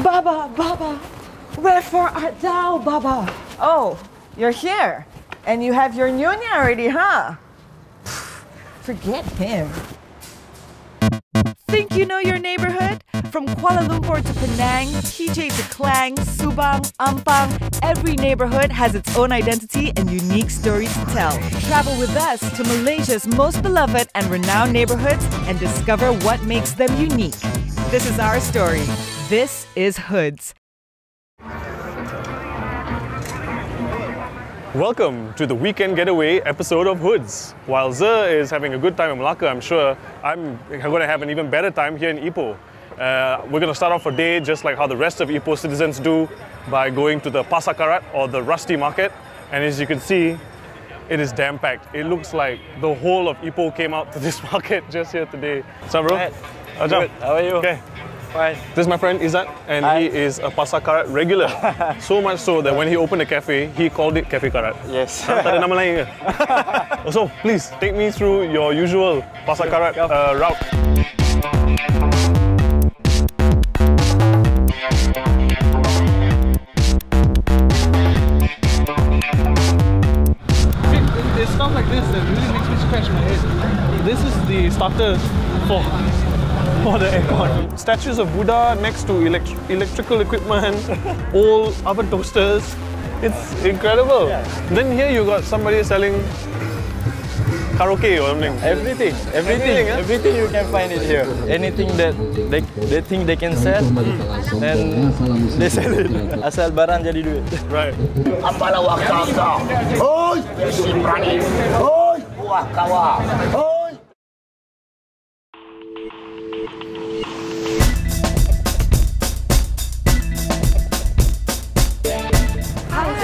Baba, Baba, wherefore art thou, Baba? Oh, you're here. And you have your nyonya already, huh? Forget him. Think you know your neighborhood? From Kuala Lumpur to Penang, TJ to Klang, Subang, Ampang, every neighborhood has its own identity and unique story to tell. Travel with us to Malaysia's most beloved and renowned neighborhoods and discover what makes them unique. This is our story. This is Hoods. Welcome to the weekend getaway episode of Hoods. While Zer is having a good time in Malacca, I'm sure I'm going to have an even better time here in Ipoh. We're going to start off our day just like how the rest of Ipoh citizens do, by going to the Pasar Karat or the Rusty Market. And as you can see, it is damn packed. It looks like the whole of Ipoh came out to this market just here today. What's up, bro? Right. Good. How are you? Okay. Fine. This is my friend Izzat, and Hi. he is a Pasar Karat regular. So much so that when he opened a cafe, he called it Cafe Karat. Yes. Tak ada nama lain ke? So please take me through your usual Pasar Karat route. There's stuff like this that really makes me scratch my head. This is the starter for the aircon. Statues of Buddha next to electrical equipment, old oven toasters. It's incredible. Yeah. Then here you got somebody selling karaoke or something. Everything you can find it here. Anything that they think they can sell, then they sell it. Asal barang jadi duit. Right. Apalah waktu Hoi, si berani. Hoi, buah kawa. Hoi.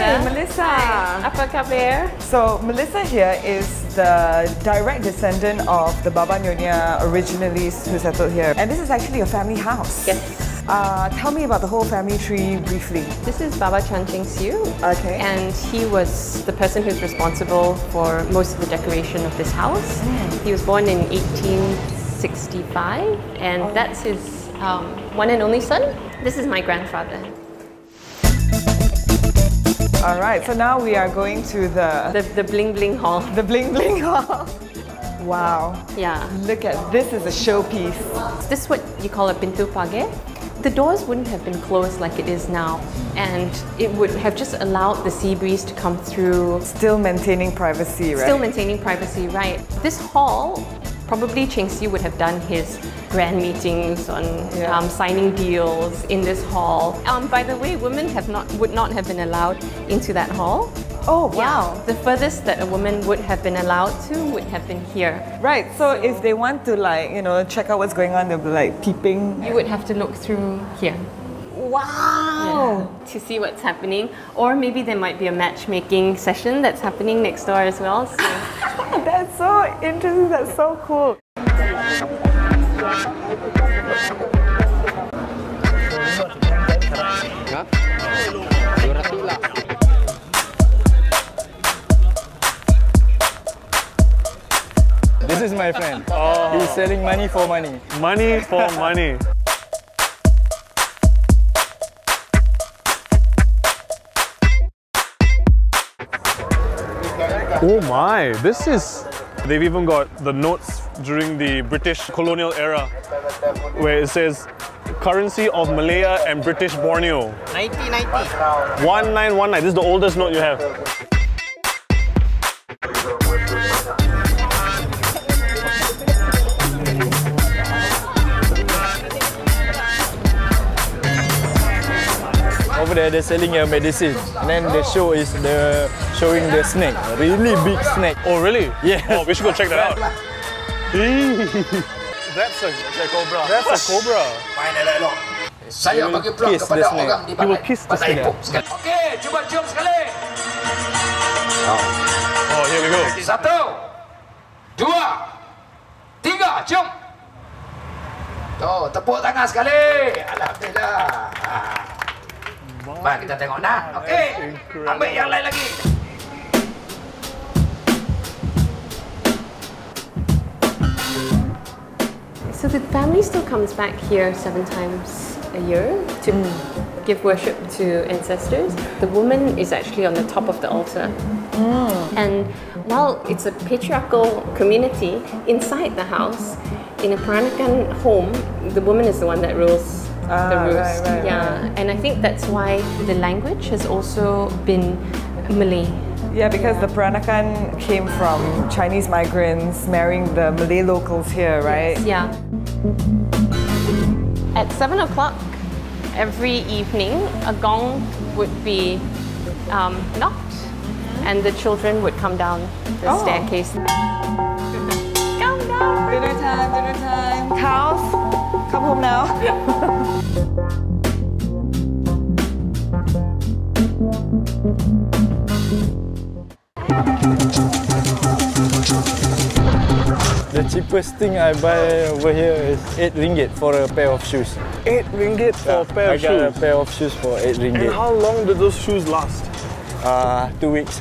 Hi, Melissa. Apa khabar? So Melissa here is the direct descendant of the Baba Nyonya originally who settled here. And this is actually a family house. Yes. Tell me about the whole family tree briefly. This is Baba Chan Cheng Siu. Okay. And he was the person who's responsible for most of the decoration of this house. He was born in 1865, and that's his one and only son. This is my grandfather. All right, so now we are going to The bling bling hall. the bling bling hall. Wow. Yeah. Look at this is a showpiece. This is what you call a pintu pagar. The doors wouldn't have been closed like it is now, and it would have just allowed the sea breeze to come through. Still maintaining privacy, right? Still maintaining privacy, right. This hall, probably Cheng Siu would have done his grand meetings on signing deals in this hall. By the way, women would not have been allowed into that hall. Oh, wow. Yeah, the furthest that a woman would have been allowed to would have been here. Right, so if they want to check out what's going on, they'll be like peeping. You would have to look through here. Wow! To see what's happening, or maybe there might be a matchmaking session that's happening next door as well. So. That's so interesting, that's so cool. This is my friend. He's selling money for money. Money for money. Oh my, this is... They've even got the notes during the British colonial era where it says currency of Malaya and British Borneo. 1990. 1919, this is the oldest note you have. Over there, they're selling a medicine. And then the show is showing the snake, a really big snake. Oh really? Yeah. Oh, we should go check that out. That's a cobra. That's a cobra. Main elok. Saya bagi peluang kiss kepada the snake. orang di He will kiss the Bandar snake. Ipoh sekali. Okey, cuba cium sekali. Oh, here we go. 1, 2, 3, cium. Tuh, tepuk tangan sekali. Alhamdulillah. Mari kita tengok nah. Okey. Ambil yang lain lagi. So the family still comes back here 7 times a year to give worship to ancestors. The woman is actually on the top of the altar. And while it's a patriarchal community, inside the house, in a Peranakan home, the woman is the one that rules the roost. Right. And I think that's why the language has also been Malay. Yeah, because the Peranakan came from Chinese migrants marrying the Malay locals here, right? Yeah. At 7 o'clock every evening, a gong would be knocked, and the children would come down the staircase. Come down! Dinner time. Cows, come home now. The cheapest thing I buy over here is 8 ringgit for a pair of shoes. 8 ringgit for a pair of shoes? I got a pair of shoes for 8 ringgit. And how long did those shoes last? 2 weeks.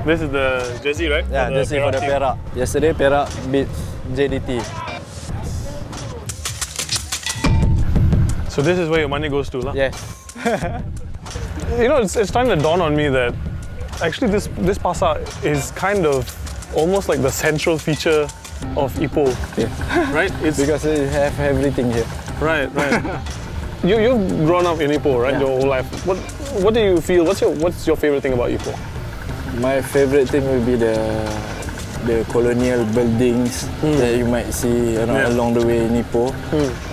This is the jersey, right? Yeah, jersey for the Perak. Yesterday, Perak beat JDT. So this is where your money goes to, lah? Yes. You know, it's starting to dawn on me that actually this pasar is kind of almost like the central feature of Ipoh, right? It's Because they have everything here. right. You've grown up in Ipoh, right? Your whole life. What do you feel? What's your favorite thing about Ipoh? My favorite thing will be the colonial buildings that you might see along the way in Ipoh.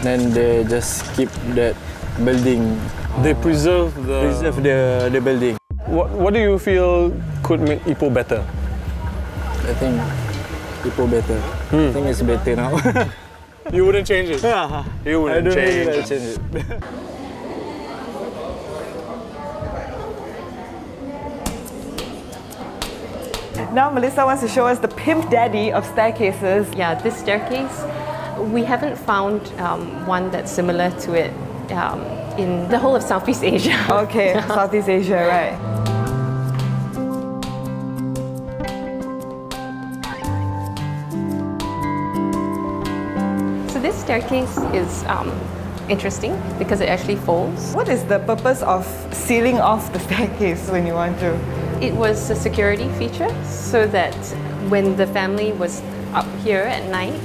Then they just keep that building. They preserve the building. What do you feel could make Ipoh better? I think Ipoh better. I think it's better now. You wouldn't change it? You wouldn't change it. change it. Now Melissa wants to show us the pimp daddy of staircases. Yeah, this staircase, we haven't found one that's similar to it in the whole of Southeast Asia. Okay, Southeast Asia, right. So this staircase is interesting because it actually folds. What is the purpose of sealing off the staircase when you want to? It was a security feature so that when the family was up here at night,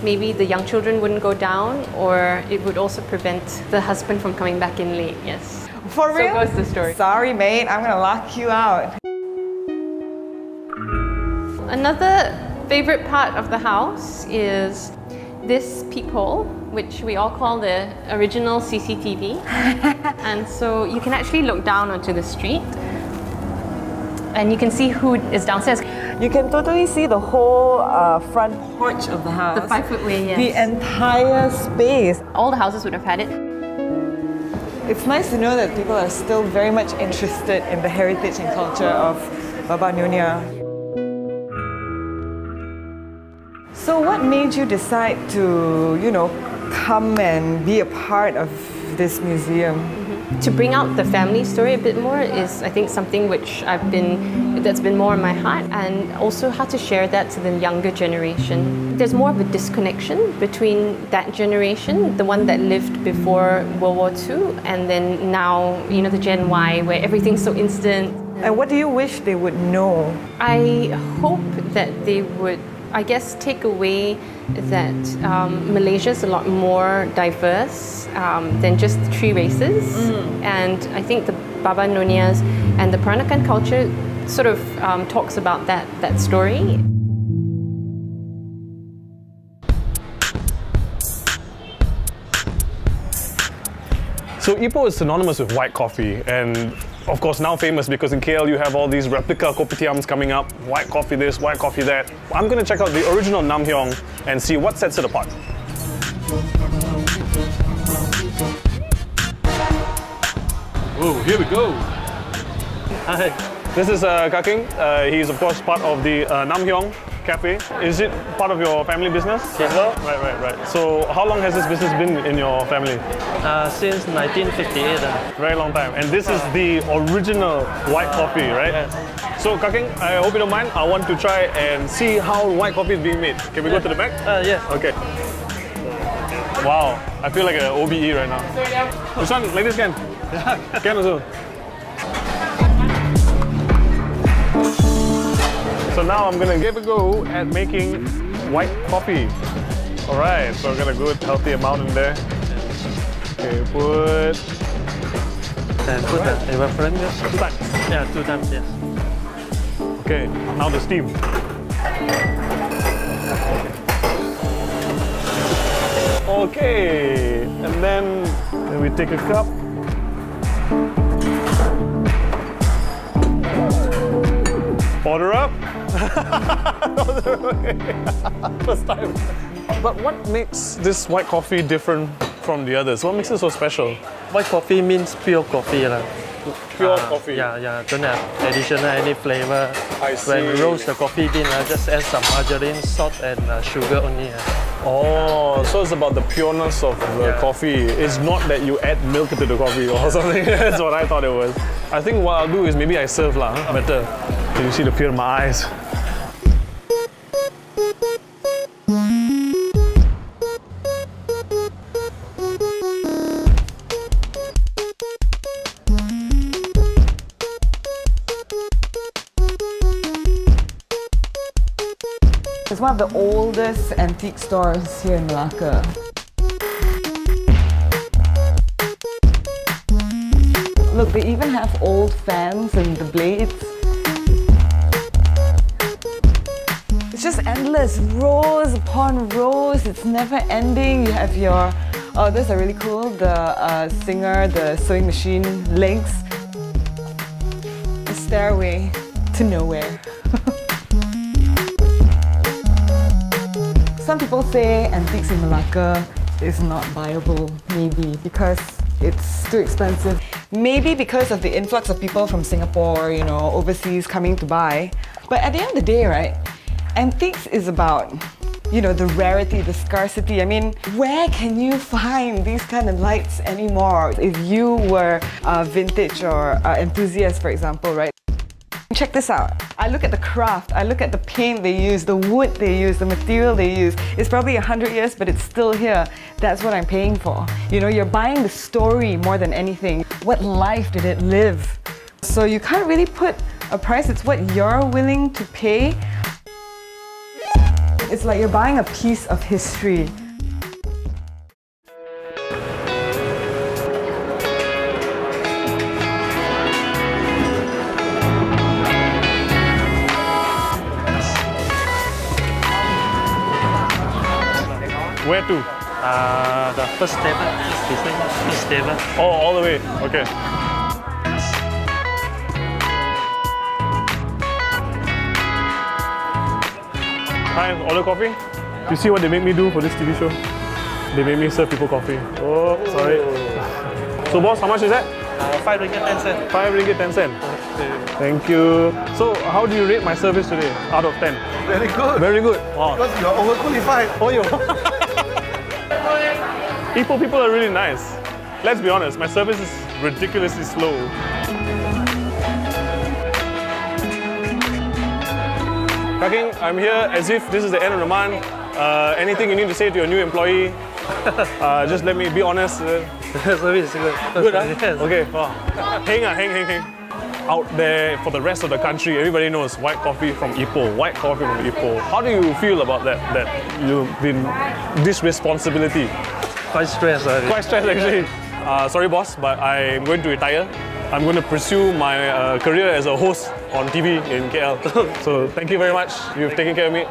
maybe the young children wouldn't go down, or it would also prevent the husband from coming back in late, yes. For real? So goes the story. Sorry, mate, I'm gonna lock you out. Another favorite part of the house is this peephole, which we all call the original CCTV. And so you can actually look down onto the street and you can see who is downstairs. You can totally see the whole front porch of the house. The 5-foot-way, yes. The entire space. All the houses would have had it. It's nice to know that people are still very much interested in the heritage and culture of Baba Nyonya. So what made you decide to, come and be a part of this museum? To bring out the family story a bit more is, I think, something which that's been more in my heart, and also how to share that to the younger generation. There's more of a disconnection between that generation, the one that lived before World War II, and then now, the Gen Y, where everything's so instant. And what do you wish they would know? I hope that they would, take away that Malaysia is a lot more diverse than just the 3 races. And I think the Baba Nonyas and the Peranakan culture sort of talks about that story. So Ipoh is synonymous with white coffee, and of course now famous because in KL you have all these replica kopitiams coming up, white coffee this, white coffee that. I'm going to check out the original Namhyong and see what sets it apart. Oh, here we go. Hi. This is Kaking. He's of course part of the Namhyong Cafe. Is it part of your family business? Yes. Right. So how long has this business been in your family? Since 1958. Very long time. And this is the original white coffee, right? Yes. So Kaking, I hope you don't mind. I want to try and see how white coffee is being made. Can we go to the back? Yes. Okay. Wow, I feel like an OBE right now. This one, like this can? Yeah. Can also. So now I'm gonna give a go at making white coffee. Alright, so I'm gonna go with a healthy amount in there. Okay, put... And put the evaporant, yes. 2 times? Yeah, 2 times, yes. Okay, now the steam. Okay, and then we take a cup. Order up. First time. But what makes this white coffee different from the others? What makes it so special? White coffee means pure coffee. Pure coffee? Yeah, don't have additional any flavor. I see. When we roast the coffee bean, just add some margarine, salt and sugar only. Oh, so it's about the pureness of the coffee. It's not that you add milk to the coffee or something. That's what I thought it was. I think what I'll do is maybe I serve better. Can you see the fear in my eyes? It's one of the oldest antique stores here in Malacca. Look, they even have old fans and the blades. It's just endless, rows upon rows. It's never ending. You have your, oh, those are really cool. The singer, the sewing machine legs. The stairway to nowhere. Some people say antiques in Malacca is not viable, maybe because it's too expensive. Maybe because of the influx of people from Singapore, you know, overseas coming to buy. But at the end of the day, right, antiques is about, you know, the rarity, the scarcity. I mean, where can you find these kind of lights anymore? If you were a vintage or enthusiast, for example, right? Check this out. I look at the craft, I look at the paint they use, the wood they use, the material they use. It's probably 100 years, but it's still here. That's what I'm paying for. You know, you're buying the story more than anything. What life did it live? So you can't really put a price, it's what you're willing to pay. It's like you're buying a piece of history. Where to? The first table. First table. Oh, all the way. Okay. Hi, order coffee. You see what they make me do for this TV show? They make me serve people coffee. Oh, sorry. So boss, how much is that? 5 ringgit 10 cents. 5 ringgit 10 cents. Thank you. So how do you rate my service today out of 10? Very good. Very good. Wow. Because you're overqualified. Oh, yo. Ipoh people are really nice. Let's be honest, my service is ridiculously slow. Kaking, I'm here as if this is the end of the month. Anything you need to say to your new employee, just let me be honest. Service is good. Good, huh? Yes. Okay. Wow. Hang. Out there for the rest of the country, everybody knows white coffee from Ipoh. White coffee from Ipoh. How do you feel about that? That you've been this responsibility? Quite stressed. Quite stressed actually. Sorry boss, but I'm going to retire. I'm going to pursue my career as a host on TV in KL. So thank you very much. You've taken care of me.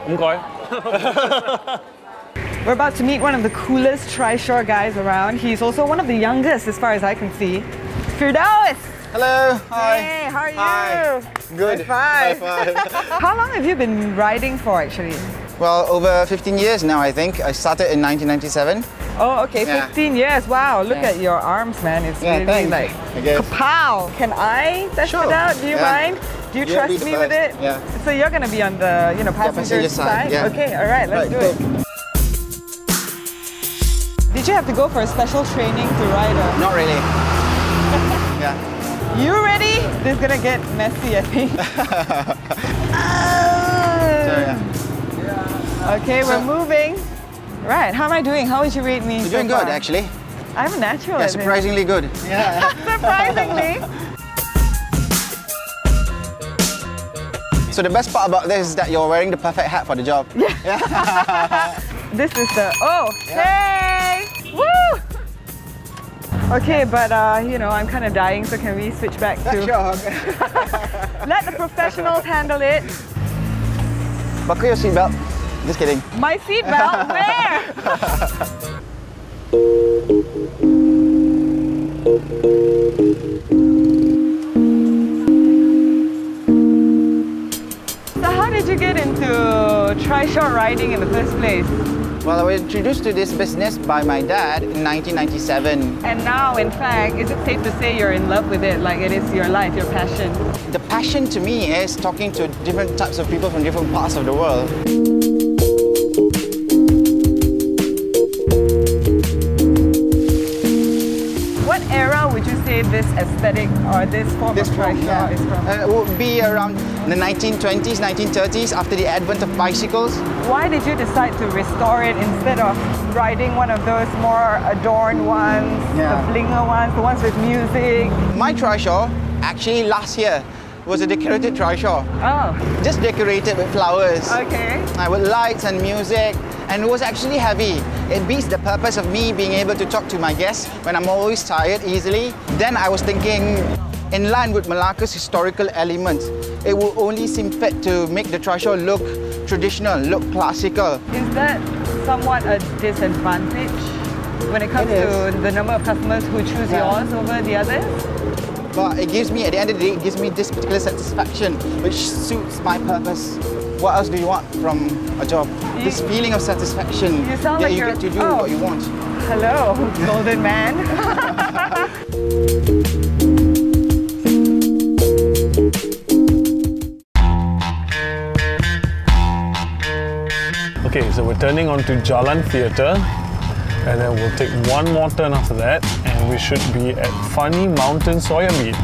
We're about to meet one of the coolest tri-shore guys around. He's also one of the youngest as far as I can see. Firdaus! Hello. Hi. Hey, how are you? Hi. Good. High five. How long have you been riding for actually? Well, over 15 years now, I think. I started in 1997. Oh, okay, Yeah. 15 years. Wow, look Yeah. at your arms, man. It's Yeah, really thanks. like I guess. kapow. Can I test Sure. it out? Do you Yeah. mind? Do you Yeah, trust be the me with it? first. Yeah. So you're gonna be on the passenger passenger side, yeah. Okay, all right, let's Right, do it. Did you have to go for a special training to ride a... Not really. Yeah. You ready? This is gonna get messy, I think. So, yeah. Okay, we're moving. Right, how am I doing? How would you rate me? You're so doing good, far? actually. I'm a natural. Yeah, at this. surprisingly good. Surprisingly. So the best part about this is that you're wearing the perfect hat for the job. This is the, oh, hey! Woo! Okay, but you know, I'm kind of dying, so can we switch back to... Sure. Let the professionals handle it. Buckle your seatbelt. Just kidding. My seatbelt? Where? So how did you get into trishaw riding in the first place? Well, I was introduced to this business by my dad in 1997. And now, in fact, is it safe to say you're in love with it, like it is your life, your passion? The passion to me is talking to different types of people from different parts of the world. What era would you say this aesthetic or this form of trishaw is from? It would be around the 1920s, 1930s, after the advent of bicycles. Why did you decide to restore it instead of riding one of those more adorned ones, the blinger ones, the ones with music? My trishaw, actually last year, was a decorated trishaw. Oh. Just decorated with flowers. Okay. With lights and music. And it was actually heavy. It beats the purpose of me being able to talk to my guests when I'm always tired easily. Then I was thinking, in line with Malacca's historical elements, it will only seem fit to make the trishaw look traditional, look classical. Is that somewhat a disadvantage when it comes to the number of customers who choose yours over the others? But it gives me, at the end of the day, it gives me this particular satisfaction, which suits my purpose. What else do you want from a job? This feeling of satisfaction. You sound like you get to do what you want. Hello, golden man. Okay, so we're turning onto Jalan Theatre, and then we'll take one more turn after that, and we should be at Funny Mountain Soya Bean.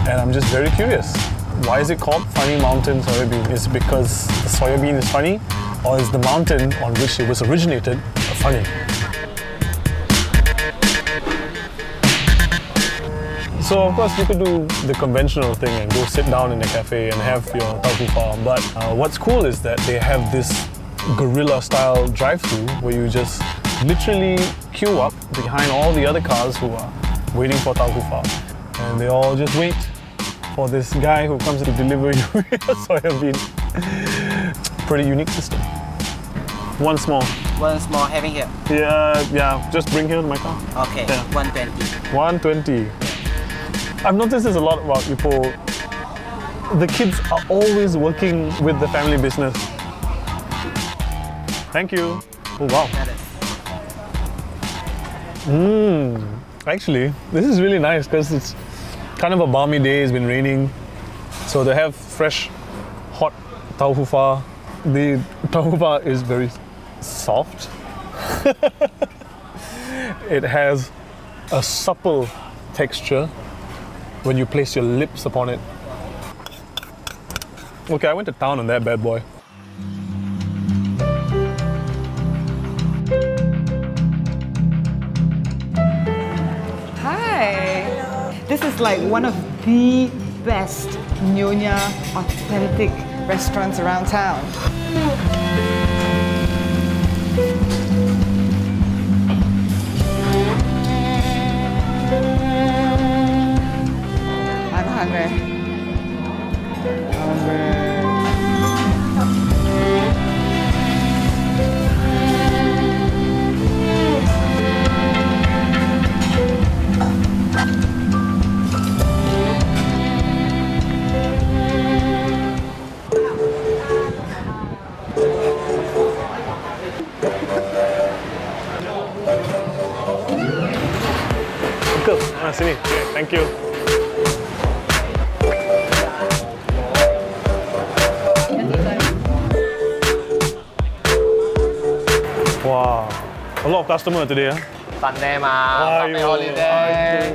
And I'm just very curious, why is it called Funny Mountain Soya Bean? Is it because the soya bean is funny, or is the mountain on which it was originated funny? So of course you could do the conventional thing and go sit down in a cafe and have your tauhu pho, but what's cool is that they have this guerrilla style drive-thru where you just literally queue up behind all the other cars who are waiting for tauhu pho, and they all just wait for this guy who comes to deliver you your soya bean. Pretty unique system. One small. One small having here. Yeah, just bring here to my car. Okay, Yeah. 120. 120. I've noticed this a lot about Ipoh. The kids are always working with the family business. Thank you. Oh wow. Actually, this is really nice because it's kind of a balmy day, it's been raining. So they have fresh, hot tauhu pho. The tauhu pho is very soft. It has a supple texture when you place your lips upon it. Okay, I went to town on that bad boy. Hi. This is like one of the best Nyonya authentic restaurants around town. I'm hungry. Cool. Sini. Thank you. Wow. A lot of customer today. Sunday ma, family holiday.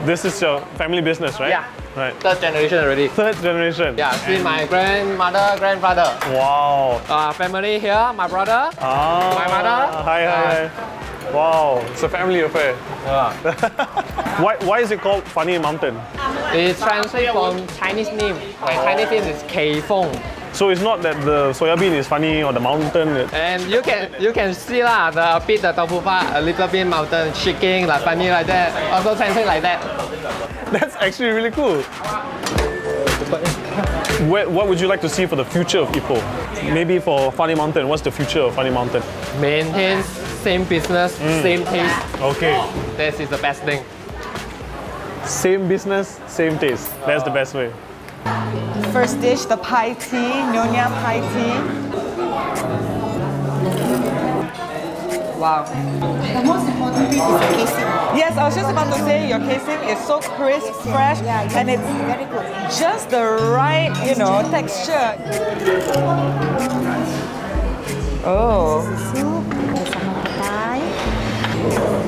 This is your family business, right? Yeah. Right. Third generation already. Third generation. Yeah, see my grandmother, grandfather. Wow. Family here, my brother, my mother. Hi. Wow, it's a family affair. Why is it called Funny Mountain? It's translated from Chinese name. Chinese name is Kei Feng. So it's not that the soya bean is funny or the mountain. And you can see lah, the tofu fa, a little bit mountain shaking, like funny like that. Also translate like that. That's actually really cool. What would you like to see for the future of Ipoh? Maybe for Funny Mountain, what's the future of Funny Mountain? Maintain same business, same taste. Okay. This is the best thing. Same business, same taste. That's the best way. First dish, the pie tea, Nyonya pie tea. Wow. The most important thing is the casing. Yes, I was just about to say your casing is so crisp, fresh, and it's very good. just the right, texture. Oh. Soup, the sambal petai,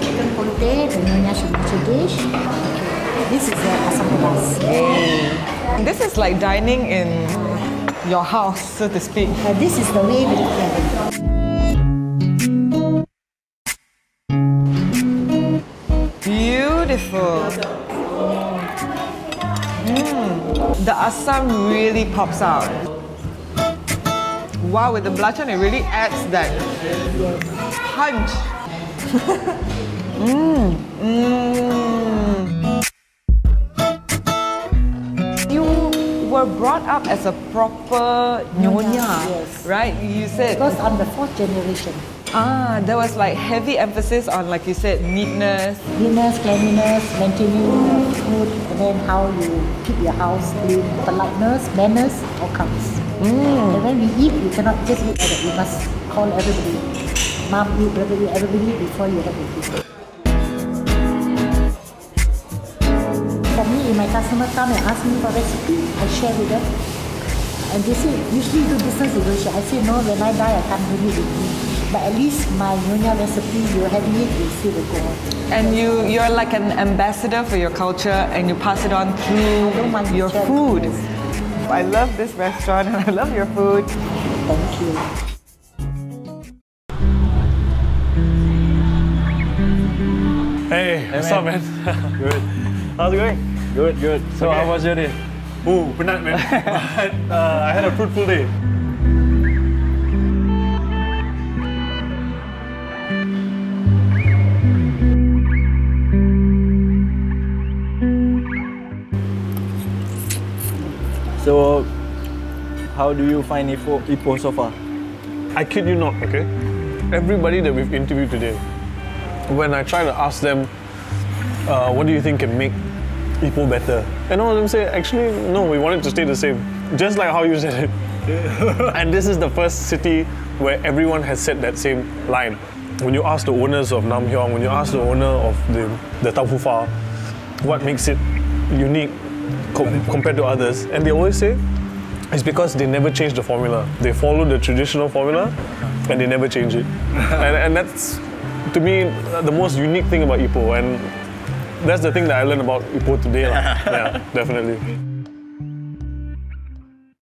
chicken polote, the Nyonya signature dish. This is the asam pedas. This is like dining in your house, so to speak. This is the way we prepare it. Beautiful. The asam really pops out. Wow, with the belacan, it really adds that punch. You were brought up as a proper Nyonya, right? You said. Because I'm the 4th generation. There was like heavy emphasis on, like you said, neatness. Neatness, cleanliness, maintaining food, and then how you keep your house clean. Politeness, manners, all comes. And when we eat, you cannot just eat like that. You must call everybody. Mom eat, brother eat, everybody before you have your food. For me, if my customer come and ask me for recipe, I share with them. And they say, usually do business with Malaysia. I say, no, when I die, I can't bring it with me. But at least my Nyonya recipe, you're having it, you still will go on. And you're like an ambassador for your culture, and you pass it on through your food. I love this restaurant and I love your food. Thank you. Hey, what's up, man? Good. How's it going? Good. So how was your day? Ooh, penat, man. But, I had a fruitful day. So, how do you find Ipoh so far? I kid you not, okay? Everybody that we've interviewed today, when I try to ask them, what do you think can make Ipoh better? And all of them say, actually, no, we want it to stay the same. Just like how you said it. And this is the first city where everyone has said that same line. When you ask the owners of Nam Hyong, when you ask the owner of the Tau Fu Fa, what makes it unique compared to others, and they always say it's because they never change the formula. They follow the traditional formula and they never change it. And that's, to me, the most unique thing about Ipoh, and that's the thing that I learned about Ipoh today. Yeah, definitely.